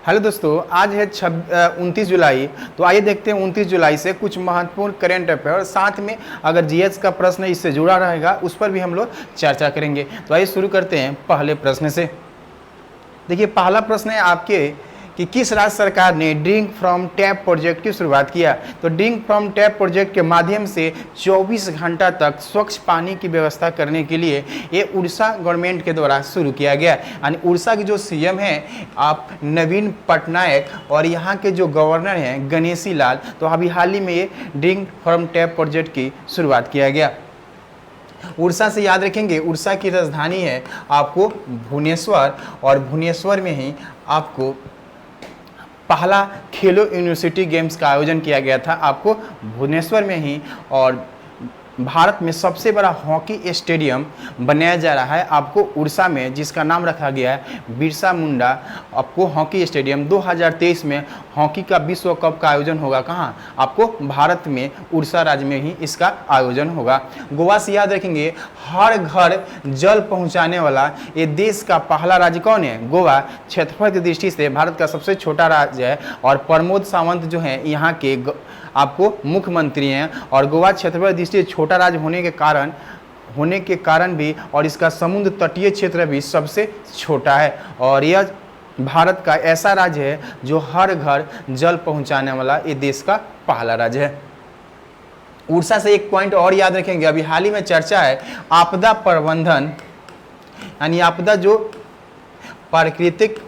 Hello दोस्तों, आज है 29 जुलाई। तो आइए देखते हैं 29 जुलाई से कुछ महत्वपूर्ण करंट अफेयर और साथ में अगर जीएस का प्रश्न इससे जुड़ा रहेगा उस पर भी हम लोग चर्चा करेंगे। तो आइए शुरू करते हैं पहले प्रश्न से। देखिए, पहला प्रश्न है आपके कि किस राज्य सरकार ने ड्रिंक फ्रॉम टैप प्रोजेक्ट की शुरुआत किया। तो ड्रिंक फ्रॉम टैप प्रोजेक्ट के माध्यम से 24 घंटा तक स्वच्छ पानी की व्यवस्था करने के लिए ये उड़ीसा गवर्नमेंट के द्वारा शुरू किया गया। यानी उड़ीसा के जो सीएम हैं आप नवीन पटनायक और यहाँ के जो गवर्नर हैं गणेशी लाल, तो अभी हाल ही में ये ड्रिंक फ्रॉम टैप प्रोजेक्ट की शुरुआत किया गया। उड़ीसा से याद रखेंगे, उड़ीसा की राजधानी है आपको भुवनेश्वर और भुवनेश्वर में ही आपको पहला खेलो यूनिवर्सिटी गेम्स का आयोजन किया गया था आपको भुवनेश्वर में ही। और भारत में सबसे बड़ा हॉकी स्टेडियम बनाया जा रहा है आपको उड़ीसा में, जिसका नाम रखा गया है बिरसा मुंडा आपको हॉकी स्टेडियम। 2023 में हॉकी का विश्व कप का आयोजन होगा कहाँ? आपको भारत में उड़ीसा राज्य में ही इसका आयोजन होगा। गोवा से याद रखेंगे, हर घर जल पहुँचाने वाला ये देश का पहला राज्य कौन है? गोवा। क्षेत्रफल की दृष्टि से भारत का सबसे छोटा राज्य है और प्रमोद सावंत जो है यहाँ के आपको मुख्यमंत्री हैं। और गोवा क्षेत्रफल दृष्टि से छोटा राज्य होने के कारण भी और इसका समुद्र तटीय क्षेत्र भी सबसे छोटा है और यह भारत का ऐसा राज्य है जो हर घर जल पहुंचाने वाला ये देश का पहला राज्य है। उड़ीसा से एक पॉइंट और याद रखेंगे, अभी हाल ही में चर्चा है आपदा प्रबंधन, यानी आपदा जो प्राकृतिक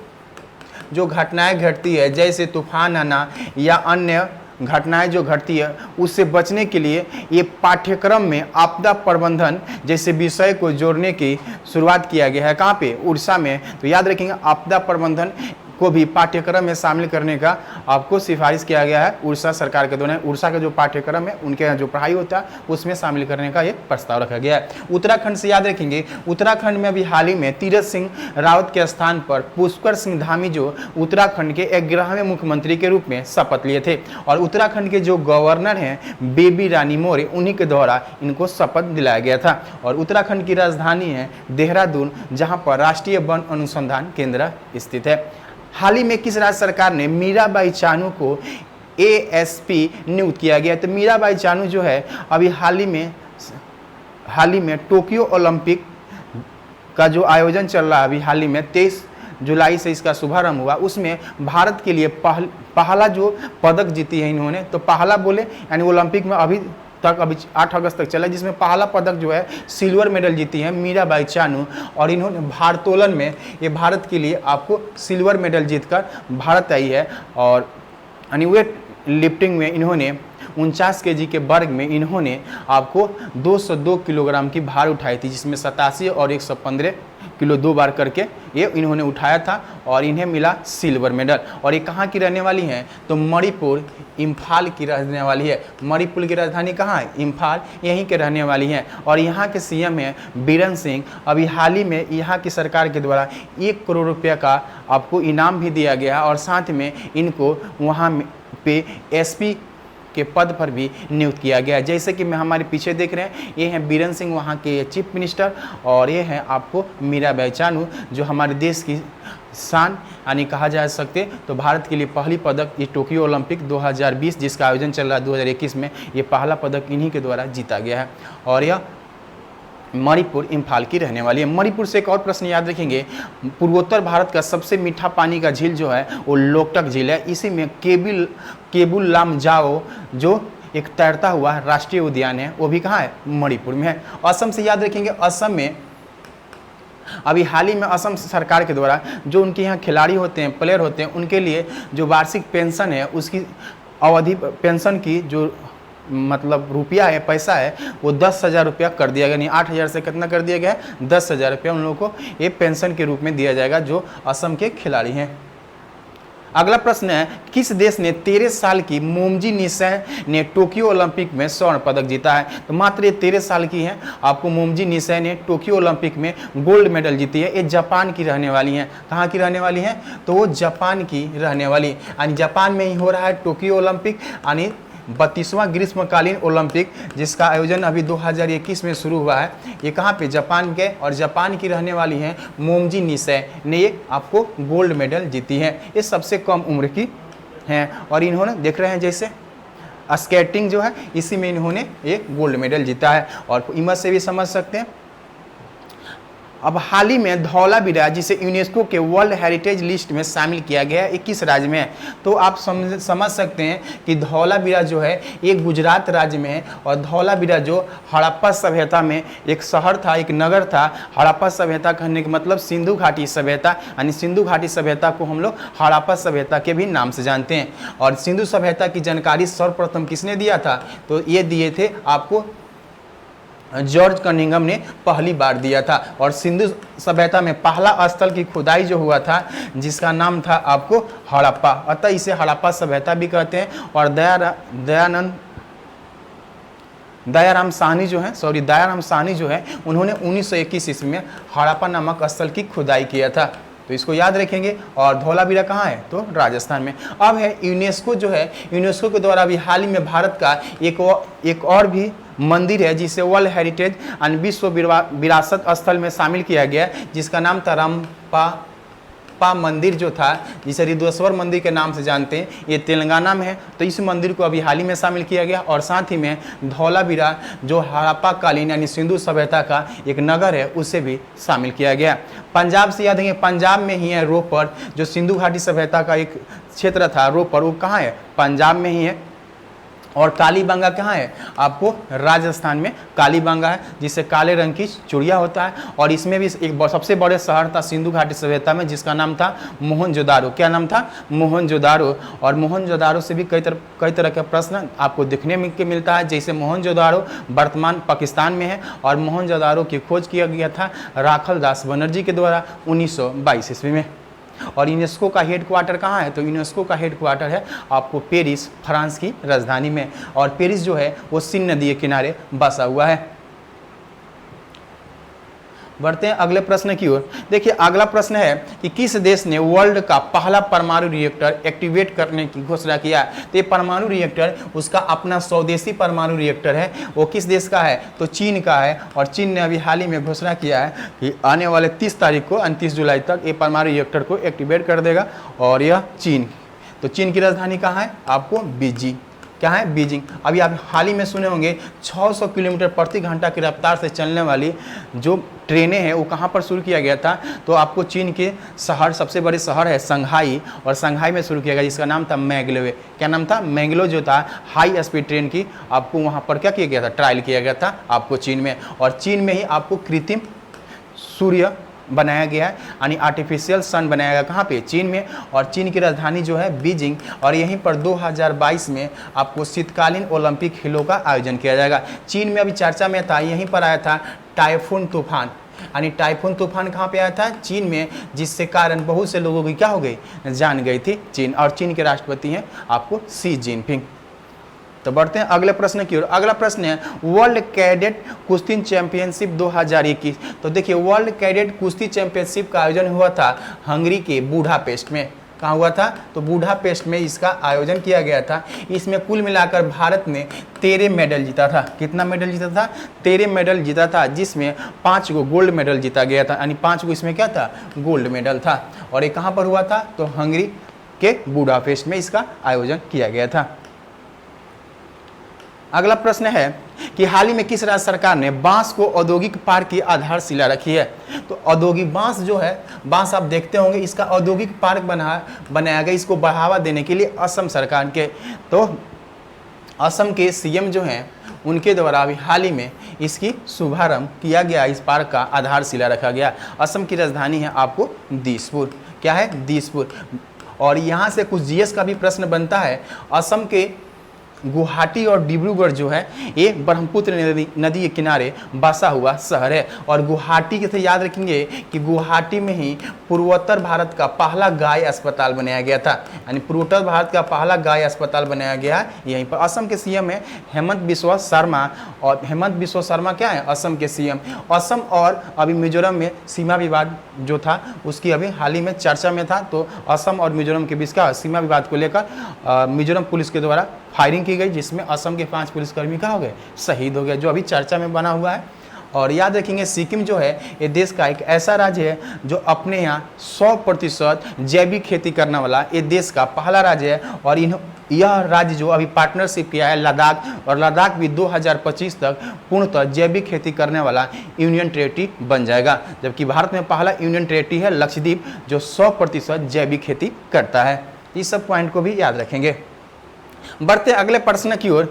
जो घटनाएं घटती है जैसे तूफान आना या अन्य घटनाएं जो घटती है उससे बचने के लिए ये पाठ्यक्रम में आपदा प्रबंधन जैसे विषय को जोड़ने की शुरुआत किया गया है। कहाँ पे? उड़ीसा में। तो याद रखेंगे आपदा प्रबंधन को भी पाठ्यक्रम में शामिल करने का आपको सिफारिश किया गया है उड़ीसा सरकार के द्वारा। उड़ीसा का जो पाठ्यक्रम है उनके यहाँ जो पढ़ाई होता है उसमें शामिल करने का ये प्रस्ताव रखा गया है। उत्तराखंड से याद रखेंगे, उत्तराखंड में अभी हाल ही में तीरथ सिंह रावत के स्थान पर पुष्कर सिंह धामी जो उत्तराखंड के 11वें मुख्यमंत्री के रूप में शपथ लिए थे और उत्तराखंड के जो गवर्नर हैं बेबी रानी मौर्य, उन्हीं के द्वारा इनको शपथ दिलाया गया था। और उत्तराखंड की राजधानी है देहरादून, जहाँ पर राष्ट्रीय वन अनुसंधान केंद्र स्थित है। हाल ही में किस राज्य सरकार ने मीराबाई चानू को एएसपी नियुक्त किया गया? तो मीराबाई चानू जो है अभी हाल ही में टोक्यो ओलंपिक का जो आयोजन चल रहा है अभी हाल ही में 23 जुलाई से इसका शुभारंभ हुआ, उसमें भारत के लिए पहला जो पदक जीती है इन्होंने। तो पहला बोले यानी ओलंपिक में अभी 8 अगस्त तक चला, जिसमें पहला पदक जो है सिल्वर मेडल जीती है मीराबाई चानू। और इन्होंने भारोत्तोलन में ये भारत के लिए आपको सिल्वर मेडल जीतकर भारत आई है। और वेट लिफ्टिंग में इन्होंने 49 केजी के वर्ग में इन्होंने आपको 202 किलोग्राम की भार उठाई थी, जिसमें 87 और 115 किलो 2 बार करके ये इन्होंने उठाया था और इन्हें मिला सिल्वर मेडल। और ये कहाँ की रहने वाली हैं? तो मणिपुर इम्फाल की रहने वाली है। मणिपुर की राजधानी कहाँ है? इम्फाल, यहीं के रहने वाली हैं। और यहाँ के सीएम हैं बीरेन सिंह। अभी हाल ही में यहाँ की सरकार के द्वारा 1 करोड़ रुपये का आपको इनाम भी दिया गया और साथ में इनको वहाँ पे एसपी के पद पर भी नियुक्त किया गया है। जैसे कि मैं हमारे पीछे देख रहे हैं, ये हैं बीरेन सिंह वहाँ के चीफ मिनिस्टर और ये हैं आपको मीराबाई चानू जो हमारे देश की शान यानी कहा जा सकते। तो भारत के लिए पहली पदक ये टोक्यो ओलंपिक 2020 जिसका आयोजन चल रहा है 2021 में, ये पहला पदक इन्हीं के द्वारा जीता गया है और यह मणिपुर इम्फाल की रहने वाली है। मणिपुर से एक और प्रश्न याद रखेंगे, पूर्वोत्तर भारत का सबसे मीठा पानी का झील जो है वो लोकटक झील है। इसी में केबुल लामजाओ जो एक तैरता हुआ राष्ट्रीय उद्यान है वो भी कहाँ है? मणिपुर में है। असम से याद रखेंगे, असम में अभी हाल ही में असम सरकार के द्वारा जो उनके यहाँ खिलाड़ी होते हैं, प्लेयर होते हैं, उनके लिए जो वार्षिक पेंशन है उसकी अवधि पेंशन की जो मतलब रुपया है, पैसा है, वो 10,000 रुपया कर दिया गया। नहीं 8,000 से कितना कर दिया गया है? 10,000 रुपया उन लोगों को ये पेंशन के रूप में दिया जाएगा जो असम के खिलाड़ी हैं। अगला प्रश्न है, किस देश ने 13 साल की मोमजी निशय ने टोक्यो ओलंपिक में स्वर्ण पदक जीता है? तो मात्र ये 13 साल की हैं आपको मोमजी निशय ने टोक्यो ओलंपिक में गोल्ड मेडल जीती है। ये जापान की रहने वाली हैं। कहाँ की रहने वाली हैं? तो वो जापान की रहने वाली, यानी जापान में ही हो रहा है टोक्यो ओलंपिक, यानी 32वां ग्रीष्मकालीन ओलंपिक जिसका आयोजन अभी 2021 में शुरू हुआ है, ये कहाँ पे, जापान के, और जापान की रहने वाली हैं मोमजी निशे ने ये आपको गोल्ड मेडल जीती है। ये सबसे कम उम्र की हैं और इन्होंने देख रहे हैं जैसे स्केटिंग जो है इसी में इन्होंने एक गोल्ड मेडल जीता है। और इमेज से भी समझ सकते हैं। अब हाल ही में धौलावीरा जिसे यूनेस्को के वर्ल्ड हेरिटेज लिस्ट में शामिल किया गया है 21 राज्य में है। तो आप समझ सकते हैं कि धौलावीरा जो है एक गुजरात राज्य में है और धौलावीरा जो हड़प्पा सभ्यता में एक शहर था, एक नगर था। हड़प्पा सभ्यता कहने का मतलब सिंधु घाटी सभ्यता, यानी सिंधु घाटी सभ्यता को हम लोग हड़प्पा सभ्यता के भी नाम से जानते हैं। और सिंधु सभ्यता की जानकारी सर्वप्रथम किसने दिया था, तो ये दिए थे आपको जॉर्ज कनिंघम ने पहली बार दिया था। और सिंधु सभ्यता में पहला स्थल की खुदाई जो हुआ था जिसका नाम था आपको हड़प्पा, अतः इसे हड़प्पा सभ्यता भी कहते हैं। और दयाराम साहनी जो है उन्होंने 1921 ईस्वी में हड़प्पा नामक स्थल की खुदाई किया था, तो इसको याद रखेंगे। और धौलावीरा कहाँ है, तो राजस्थान में। अब है यूनेस्को जो है, यूनेस्को के द्वारा अभी हाल ही में भारत का एक और भी मंदिर है जिसे वर्ल्ड हेरिटेज एंड विश्व विरासत स्थल में शामिल किया गया, जिसका नाम था रामपा मंदिर जो था, जिसे रिद्धेश्वर मंदिर के नाम से जानते हैं। ये तेलंगाना में है, तो इस मंदिर को अभी हाल ही में शामिल किया गया। और साथ ही में धौलावीरा जो हड़प्पा कालीन यानी सिंधु सभ्यता का एक नगर है उसे भी शामिल किया गया। पंजाब से याद है, पंजाब में ही है रोपड़, जो सिंधु घाटी सभ्यता का एक क्षेत्र था रोपड़, वो कहाँ है, पंजाब में ही है। और कालीबंगा कहाँ है, आपको राजस्थान में कालीबंगा है, जिससे काले रंग की चूड़िया होता है। और इसमें भी एक सबसे बड़े शहर था सिंधु घाटी सभ्यता में जिसका नाम था मोहनजोदारो। क्या नाम था, मोहनजोदारो। और मोहनजोदारो से भी कई तरह के प्रश्न आपको देखने में मिलता है, जैसे मोहनजोदारो वर्तमान पाकिस्तान में है और मोहनजोदारो की खोज किया गया था राखल दास बनर्जी के द्वारा 1922 ईस्वी में। और यूनेस्को का हेडक्वार्टर कहाँ है, तो यूनेस्को का हेडक्वार्टर है आपको पेरिस, फ्रांस की राजधानी में। और पेरिस जो है वो सीन नदी के किनारे बसा हुआ है। बढ़ते हैं अगले प्रश्न की ओर। देखिए अगला प्रश्न है कि किस देश ने वर्ल्ड का पहला परमाणु रिएक्टर एक्टिवेट करने की घोषणा किया। तो ये परमाणु रिएक्टर उसका अपना स्वदेशी परमाणु रिएक्टर है, वो किस देश का है, तो चीन का है। और चीन ने अभी हाल ही में घोषणा किया है कि आने वाले 30 तारीख को 29 जुलाई तक ये परमाणु रिएक्टर को एक्टिवेट कर देगा। और यह चीन, तो चीन की राजधानी कहाँ है, आपको बीजिंग। क्या है, बीजिंग। अभी आप हाल ही में सुने होंगे 600 किलोमीटर प्रति घंटा की रफ्तार से चलने वाली जो ट्रेनें हैं वो कहाँ पर शुरू किया गया था, तो आपको चीन के शहर, सबसे बड़े शहर है संघाई, और संघाई में शुरू किया गया जिसका नाम था मैंगलोवे। क्या नाम था, मैंगलो जो था हाई स्पीड ट्रेन की आपको वहाँ पर क्या किया गया था, ट्रायल किया गया था आपको चीन में। और चीन में ही आपको कृत्रिम सूर्य बनाया गया है, यानी आर्टिफिशियल सन बनाया गया कहाँ पे, चीन में। और चीन की राजधानी जो है बीजिंग। और यहीं पर 2022 में आपको शीतकालीन ओलंपिक खेलों का आयोजन किया जाएगा। चीन में अभी चर्चा में था, यहीं पर आया था टाइफून तूफान, यानी टाइफून तूफान कहाँ पे आया था, चीन में, जिससे कारण बहुत से लोगों की क्या हो गई, जान गई थी चीन। और चीन के राष्ट्रपति हैं आपको शी जिनपिंग। तो बढ़ते हैं अगले प्रश्न की ओर। अगला प्रश्न है वर्ल्ड कैडेट कुश्ती चैंपियनशिप 2021। तो देखिए वर्ल्ड कैडेट कुश्ती चैंपियनशिप का आयोजन हुआ था हंगरी के बुडापेस्ट में। कहाँ हुआ था, तो बुडापेस्ट में इसका आयोजन किया गया था। इसमें कुल मिलाकर भारत ने 13 मेडल जीता था। कितना मेडल जीता था, 13 मेडल जीता था, जिसमें 5 को गोल्ड मेडल जीता गया था, यानी 5 को इसमें क्या था, गोल्ड मेडल था। और ये कहाँ पर हुआ था, तो हंगरी के बुडापेस्ट में इसका आयोजन किया गया था। अगला प्रश्न है कि हाल ही में किस राज्य सरकार ने बांस को औद्योगिक पार्क की आधारशिला रखी है। तो औद्योगिक बांस जो है, बांस आप देखते होंगे, इसका औद्योगिक पार्क बनाया गया, इसको बढ़ावा देने के लिए असम सरकार के, तो असम के सीएम जो हैं उनके द्वारा अभी हाल ही में इसकी शुभारंभ किया गया, इस पार्क का आधारशिला रखा गया। असम की राजधानी है आपको दिसपुर। क्या है, दिसपुर। और यहाँ से कुछ जीएस का भी प्रश्न बनता है। असम के गुवाहाटी और डिब्रूगढ़ जो है ये ब्रह्मपुत्र नदी के किनारे बसा हुआ शहर है। और गुवाहाटी के से याद रखेंगे कि गुवाहाटी में ही पूर्वोत्तर भारत का पहला गाय अस्पताल बनाया गया था, यानी पूर्वोत्तर भारत का पहला गाय अस्पताल बनाया गया है यहीं पर। असम के सीएम है हेमंत बिस्वा शर्मा, और हेमंत बिस्वा शर्मा क्या है, असम के सीएम। असम और अभी मिजोरम में सीमा विवाद जो था उसकी अभी हाल ही में चर्चा में था। तो असम और मिजोरम के बीच का सीमा विवाद को लेकर मिजोरम पुलिस के द्वारा फायरिंग की गई, जिसमें असम के 5 पुलिसकर्मी क्या हो गए, शहीद हो गए, जो अभी चर्चा में बना हुआ है। और याद रखेंगे सिक्किम जो है ये देश का एक ऐसा राज्य है जो अपने यहाँ 100% जैविक खेती करने वाला ये देश का पहला राज्य है। और यह राज्य जो अभी पार्टनरशिप किया है लद्दाख, और लद्दाख भी 2025 तक पूर्णतः जैविक खेती करने वाला यूनियन टेरिटरी बन जाएगा। जबकि भारत में पहला यूनियन टेरिटरी है लक्षद्वीप जो 100% जैविक खेती करता है। इस सब पॉइंट को भी याद रखेंगे। बढ़ते अगले प्रश्न की ओर,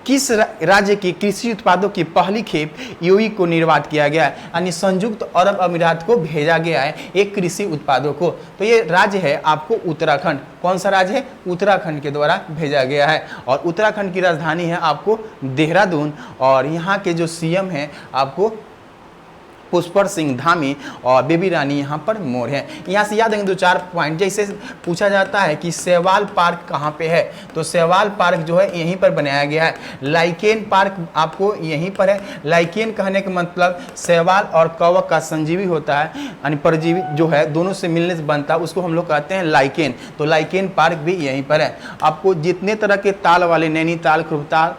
किस राज्य की कृषि उत्पादों की पहली खेप यूएई को निर्यात किया गया है, यानी संयुक्त अरब अमीरात को भेजा गया है एक कृषि उत्पादों को। तो ये राज्य है आपको उत्तराखंड। कौन सा राज्य है? उत्तराखंड के द्वारा भेजा गया है। और उत्तराखंड की राजधानी है आपको देहरादून, और यहाँ के जो सीएम हैं आपको पुष्कर सिंह धामी, और बेबी रानी यहाँ पर मोर है। यहाँ से याद रखेंगे 2-4 पॉइंट। जैसे पूछा जाता है कि सेवाल पार्क कहाँ पे है, तो सेवाल पार्क जो है यहीं पर बनाया गया है। लाइकेन पार्क आपको यहीं पर है। लाइकेन कहने का मतलब सेवाल और कवक का संजीवी होता है, यानी परजीवी जो है दोनों से मिलने से बनता है, उसको हम लोग कहते हैं लाइकेन। तो लाइकेन पार्क भी यहीं पर है। आपको जितने तरह के ताल वाले नैनीताल, खुरताल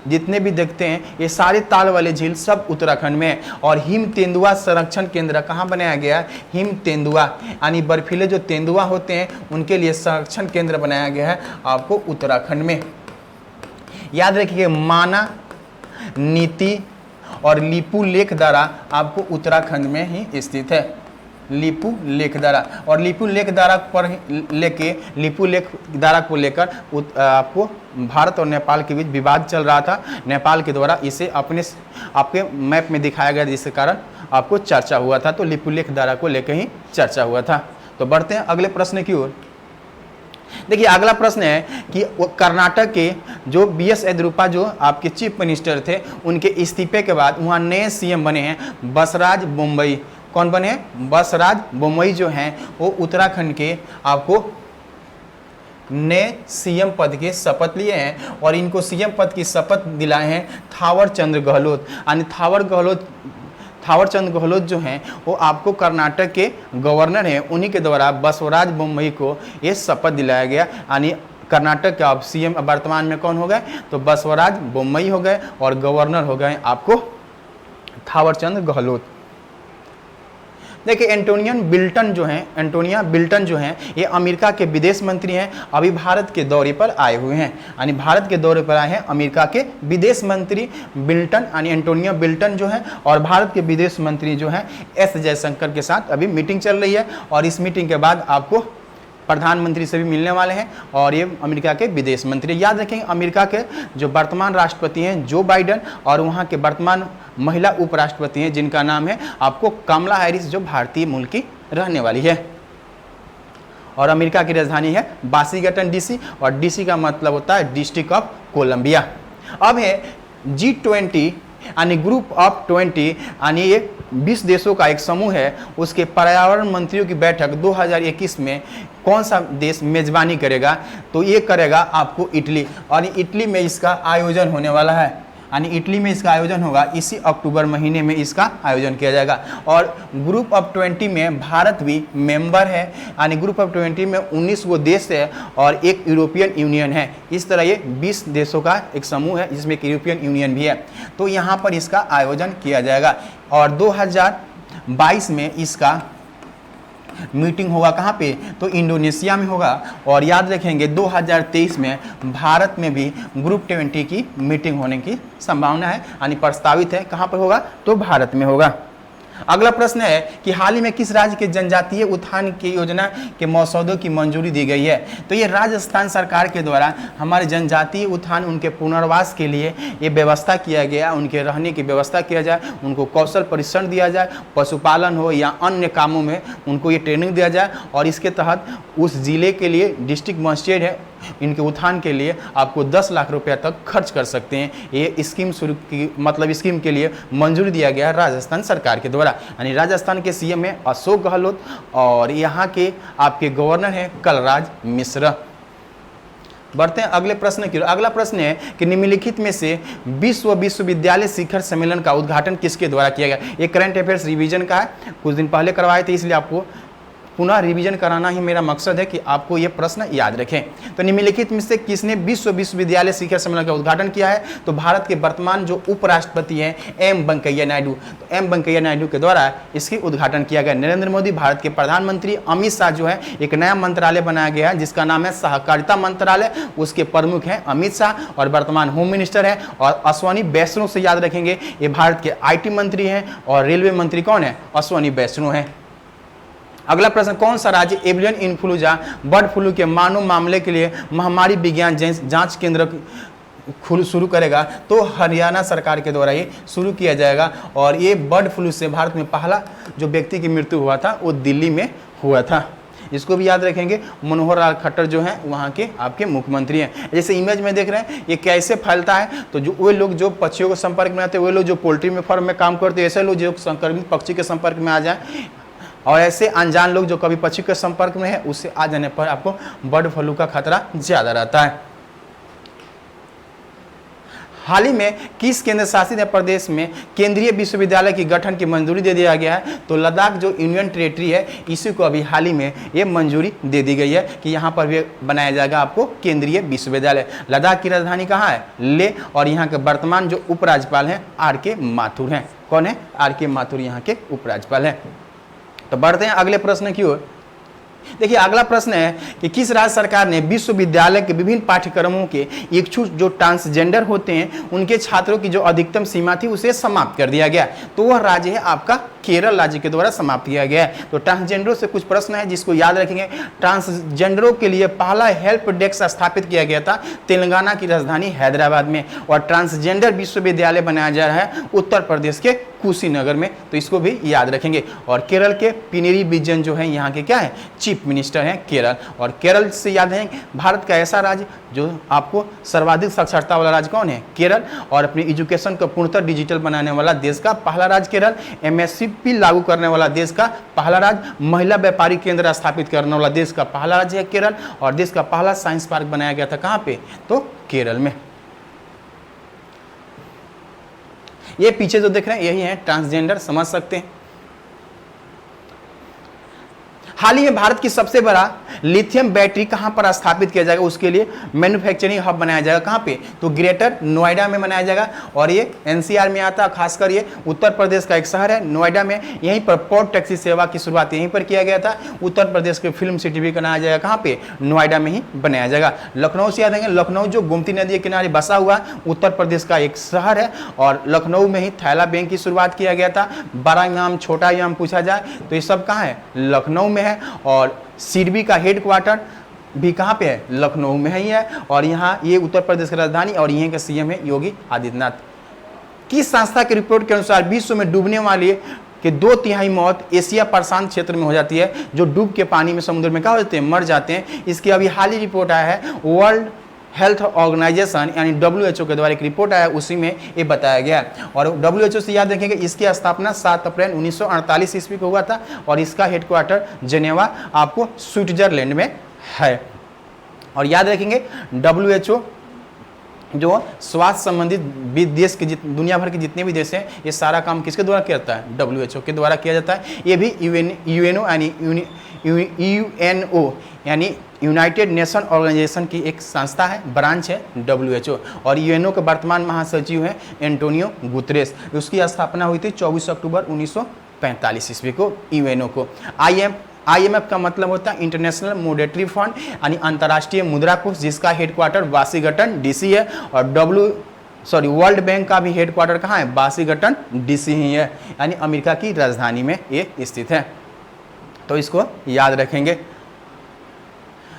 जितने भी देखते हैं ये सारे ताल वाले झील सब उत्तराखंड में है। और हिम तेंदुआ संरक्षण केंद्र कहाँ बनाया गया है? हिम तेंदुआ यानी बर्फीले जो तेंदुआ होते हैं उनके लिए संरक्षण केंद्र बनाया गया है आपको उत्तराखंड में। याद रखिए माना, नीति और लिपू लेक द्वारा आपको उत्तराखंड में ही स्थित है। लिपू लेक द्वारा, और लिपू लेक द्वारा पर लेके लिपू लेक द्वारा को लेकर आपको भारत और नेपाल के बीच विवाद चल रहा था। नेपाल के द्वारा इसे आपके मैप में दिखाया गया, जिसके कारण आपको चर्चा हुआ था। तो लिपू लेक द्वारा को लेकर ही चर्चा हुआ था। तो बढ़ते हैं अगले प्रश्न की ओर। देखिए अगला प्रश्न है कि कर्नाटक के जो BS येदियुरप्पा जो आपके चीफ मिनिस्टर थे, उनके इस्तीफे के बाद वहाँ नए सीएम बने हैं बसराज बोम्मई। कौन बने? बसराज बोम्मई जो हैं वो उत्तराखंड के आपको नए सीएम पद के शपथ लिए हैं। और इनको सीएम पद की शपथ दिलाए हैं थावर चंद गहलोत, यानी थावर चंद गहलोत जो हैं वो आपको कर्नाटक के गवर्नर हैं। उन्हीं के द्वारा बसवराज बोम्मई को ये शपथ दिलाया गया, यानी कर्नाटक के अब सीएम वर्तमान में कौन हो गए? तो बसवराज बोम्मई हो गए, और गवर्नर हो गए आपको थावर चंद गहलोत। देखिए एंटोनिया बिल्टन जो हैं ये अमेरिका के विदेश मंत्री हैं। अभी भारत के दौरे पर आए हुए हैं, यानी भारत के दौरे पर आए हैं अमेरिका के विदेश मंत्री बिल्टन, यानी एंटोनिया बिल्टन जो हैं। और भारत के विदेश मंत्री जो हैं एस जयशंकर के साथ अभी मीटिंग चल रही है, और इस मीटिंग के बाद आपको प्रधानमंत्री से भी मिलने वाले हैं, और ये अमेरिका के विदेश मंत्री। याद रखेंगे अमेरिका के जो वर्तमान राष्ट्रपति हैं जो बाइडन, और वहाँ के वर्तमान महिला उपराष्ट्रपति हैं जिनका नाम है आपको कमला हैरिस, जो भारतीय मूल की रहने वाली है। और अमेरिका की राजधानी है वाशिंगटन DC, और DC का मतलब होता है डिस्ट्रिक्ट ऑफ कोलंबिया। अब है G20 यानी ग्रुप ऑफ 20, यानी ये 20 देशों का एक समूह है। उसके पर्यावरण मंत्रियों की बैठक 2021 में कौन सा देश मेजबानी करेगा? तो ये करेगा आपको इटली, और इटली में इसका आयोजन होने वाला है, यानी इटली में इसका आयोजन होगा। इसी अक्टूबर महीने में इसका आयोजन किया जाएगा। और ग्रुप ऑफ 20 में भारत भी मेंबर है, यानी ग्रुप ऑफ 20 में 19 वो देश है और एक यूरोपियन यूनियन है। इस तरह ये 20 देशों का एक समूह है जिसमें एक यूरोपियन यूनियन भी है। तो यहाँ पर इसका आयोजन किया जाएगा, और 2022 में इसका मीटिंग होगा कहाँ पे? तो इंडोनेशिया में होगा। और याद रखेंगे 2023 में भारत में भी ग्रुप 20 की मीटिंग होने की संभावना है, यानी प्रस्तावित है। कहाँ पर होगा? तो भारत में होगा। अगला प्रश्न है कि हाल ही में किस राज्य के जनजातीय उत्थान की योजना के मसौदों की मंजूरी दी गई है? तो ये राजस्थान सरकार के द्वारा हमारे जनजातीय उत्थान, उनके पुनर्वास के लिए ये व्यवस्था किया गया, उनके रहने की व्यवस्था किया जाए, उनको कौशल प्रशिक्षण दिया जाए, पशुपालन हो या अन्य कामों में उनको ये ट्रेनिंग दिया जाए। और इसके तहत उस जिले के लिए डिस्ट्रिक्ट मजिस्ट्रेट है, इनके उत्थान के लिए आपको 10 लाख रुपया तक खर्च कर सकते हैं। ये स्कीम शुरू की मतलब स्कीम के लिए मंजूरी दिया गया राजस्थान सरकार के द्वारा। यानी राजस्थान के सीएम है अशोक गहलोत, और यहाँ के आपके गवर्नर हैं कलराज मिश्र। बढ़ते हैं अगले प्रश्न की ओर। अगला प्रश्न है कि निम्नलिखित में से विश्वविद्यालय शिखर सम्मेलन का उद्घाटन किसके द्वारा किया गया। ये करंट अफेयर्स रिवीजन का है, कुछ दिन पहले करवाए थे, इसलिए आपको पुनः रिवीजन कराना ही मेरा मकसद है कि आपको ये प्रश्न याद रखें। तो निम्नलिखित में से किसने विश्वविद्यालय शिखर सम्मेलन का उद्घाटन किया है। तो भारत के वर्तमान जो उपराष्ट्रपति हैं एम वेंकैया नायडू, तो एम वेंकैया नायडू के द्वारा इसकी उद्घाटन किया गया। नरेंद्र मोदी, भारत के प्रधानमंत्री, अमित शाह जो है एक नया मंत्रालय बनाया गया है जिसका नाम है सहकारिता मंत्रालय, उसके प्रमुख हैं अमित शाह और वर्तमान होम मिनिस्टर है। और अश्वनी वैष्णव से याद रखेंगे, ये भारत के IT मंत्री हैं और रेलवे मंत्री कौन है, अश्वनी वैष्णव है। अगला प्रश्न, कौन सा राज्य एवियन इन्फ्लुएंजा बर्ड फ्लू के मानव मामले के लिए महामारी विज्ञान जांच केंद्र शुरू करेगा। तो हरियाणा सरकार के द्वारा ये शुरू किया जाएगा। और ये बर्ड फ्लू से भारत में पहला जो व्यक्ति की मृत्यु हुआ था वो दिल्ली में हुआ था। इसको भी याद रखेंगे। मनोहर लाल खट्टर जो हैं वहाँ के आपके मुख्यमंत्री हैं। जैसे इमेज में देख रहे हैं ये कैसे फैलता है, तो जो वे लोग जो पक्षियों के संपर्क में आते हैं, वे लोग जो पोल्ट्री में फार्म में काम करते हैं, ऐसे लोग जो संक्रमित पक्षी के संपर्क में आ जाए और ऐसे अनजान लोग जो कभी पक्षी के संपर्क में है, उससे आ जाने पर आपको बर्ड फ्लू का खतरा ज्यादा रहता है। हाल ही में किस केंद्र शासित प्रदेश में केंद्रीय विश्वविद्यालय की गठन की मंजूरी दे दिया गया है। तो लद्दाख जो यूनियन टेरिटरी है, इसी को अभी हाल ही में ये मंजूरी दे दी गई है कि यहाँ पर भी बनाया जाएगा आपको केंद्रीय विश्वविद्यालय। लद्दाख की राजधानी कहाँ है, लेह, और यहाँ के वर्तमान जो उपराज्यपाल हैं RK माथुर हैं। कौन है, RK माथुर यहाँ के उपराज्यपाल हैं। तो बढ़ते हैं अगले प्रश्न की ओर। देखिए अगला प्रश्न है कि किस राज्य सरकार ने विश्वविद्यालय के विभिन्न पाठ्यक्रमों के इच्छुक जो ट्रांसजेंडर होते हैं उनके छात्रों की जो अधिकतम सीमा थी उसे समाप्त कर दिया गया। तो वह राज्य है आपका केरल राज्य के द्वारा समाप्त किया गया है। तो ट्रांसजेंडरों से कुछ प्रश्न है जिसको याद रखेंगे। ट्रांसजेंडरों के लिए पहला हेल्प डेस्क स्थापित किया गया था तेलंगाना की राजधानी हैदराबाद में। और ट्रांसजेंडर विश्वविद्यालय बनाया जा रहा है उत्तर प्रदेश के कुशीनगर में, तो इसको भी याद रखेंगे। और केरल के पिनेरी विजयन जो है यहाँ के क्या है, चीफ मिनिस्टर हैं केरल। और केरल से याद है भारत का ऐसा राज्य जो आपको सर्वाधिक साक्षरता वाला राज्य कौन है, केरल। और अपनी एजुकेशन को पूर्णतः डिजिटल बनाने वाला देश का पहला राज्य केरल। MSP लागू करने वाला देश का पहला राज्य, महिला व्यापारी केंद्र स्थापित करने वाला देश का पहला राज्य है केरल। और देश का पहला साइंस पार्क बनाया गया था कहाँ पे, तो केरल में। ये पीछे जो देख रहे हैं यही है ट्रांसजेंडर, समझ सकते हैं। हाल ही में भारत की सबसे बड़ा लिथियम बैटरी कहां पर स्थापित किया जाएगा, उसके लिए मैन्युफैक्चरिंग हब बनाया जाएगा कहां पे, तो ग्रेटर नोएडा में बनाया जाएगा। और ये NCR में आता है, खासकर ये उत्तर प्रदेश का एक शहर है नोएडा में। यहीं पर पोर्ट टैक्सी सेवा की शुरुआत यहीं पर किया गया था। उत्तर प्रदेश के फिल्म सिटी भी बनाया जाएगा कहां पे, नोएडा में ही बनाया जाएगा। लखनऊ से याद रखेंगे, लखनऊ जो गोमती नदी के किनारे बसा हुआ उत्तर प्रदेश का एक शहर है। और लखनऊ में ही थैला बैंक की शुरुआत किया गया था। बड़ा इमाम छोटा इमाम पूछा जाए तो ये सब कहाँ है, लखनऊ में है। और सिडबी का हेडक्वार्टर भी कहाँ पे है, लखनऊ में ही है। और यहाँ ये उत्तर प्रदेश की राजधानी और यहीं के CM है योगी आदित्यनाथ। किस संस्था की रिपोर्ट के अनुसार विश्व में डूबने वाली कि 2/3 मौत एशिया प्रशांत क्षेत्र में हो जाती है, जो डूब के पानी में समुद्र में क्या होते हैं, मर जाते हैं। इसकी अभी हाल ही रिपोर्ट आया है वर्ल्ड हेल्थ ऑर्गेनाइजेशन यानी WHO के द्वारा एक रिपोर्ट आया, उसी में ये बताया गया। और WHO से याद रखेंगे इसकी स्थापना 7 अप्रैल 1948 ईस्वी को हुआ था। और इसका हेडक्वार्टर जेनेवा आपको स्विट्जरलैंड में है। और याद रखेंगे WHO जो स्वास्थ्य संबंधित देश के दुनिया भर के जितने भी देश हैं, ये सारा काम किसके द्वारा किया जाता है, WHO के द्वारा किया जाता है। ये भी UNO यानी यूनाइटेड नेशन ऑर्गेनाइजेशन की एक संस्था है, ब्रांच है WHO। और UNO के वर्तमान महासचिव हैं एंटोनियो गुतरेस। उसकी स्थापना हुई थी 24 अक्टूबर 1945 ईस्वी को UNO को। IMF का मतलब होता है इंटरनेशनल मॉनेटरी फंड यानी अंतर्राष्ट्रीय मुद्रा कोष, जिसका हेडक्वार्टर वाशिंगटन DC है। और वर्ल्ड बैंक का भी हेडक्वार्टर कहाँ है, वाशिंगटन DC ही है, यानी अमेरिका की राजधानी में ये स्थित है। तो इसको याद रखेंगे।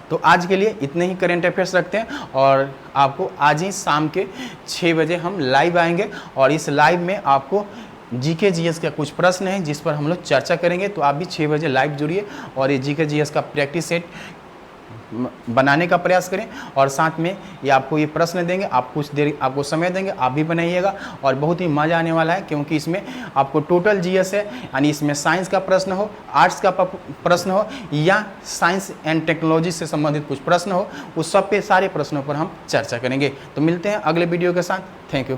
तो आज के लिए इतने ही करेंट अफेयर्स रखते हैं। और आपको आज ही शाम के 6 बजे हम लाइव आएंगे। और इस लाइव में आपको GK GS का कुछ प्रश्न है जिस पर हम लोग चर्चा करेंगे। तो आप भी 6 बजे लाइव जुड़िए और ये GK GS का प्रैक्टिस सेट बनाने का प्रयास करें और साथ में ये आपको ये प्रश्न देंगे, आप कुछ देर आपको समय देंगे, आप भी बनाइएगा और बहुत ही मज़ा आने वाला है, क्योंकि इसमें आपको टोटल जीएस है, यानी इसमें साइंस का प्रश्न हो, आर्ट्स का प्रश्न हो या साइंस एंड टेक्नोलॉजी से संबंधित कुछ प्रश्न हो, उस सब पे सारे प्रश्नों पर हम चर्चा करेंगे। तो मिलते हैं अगले वीडियो के साथ। Thank you.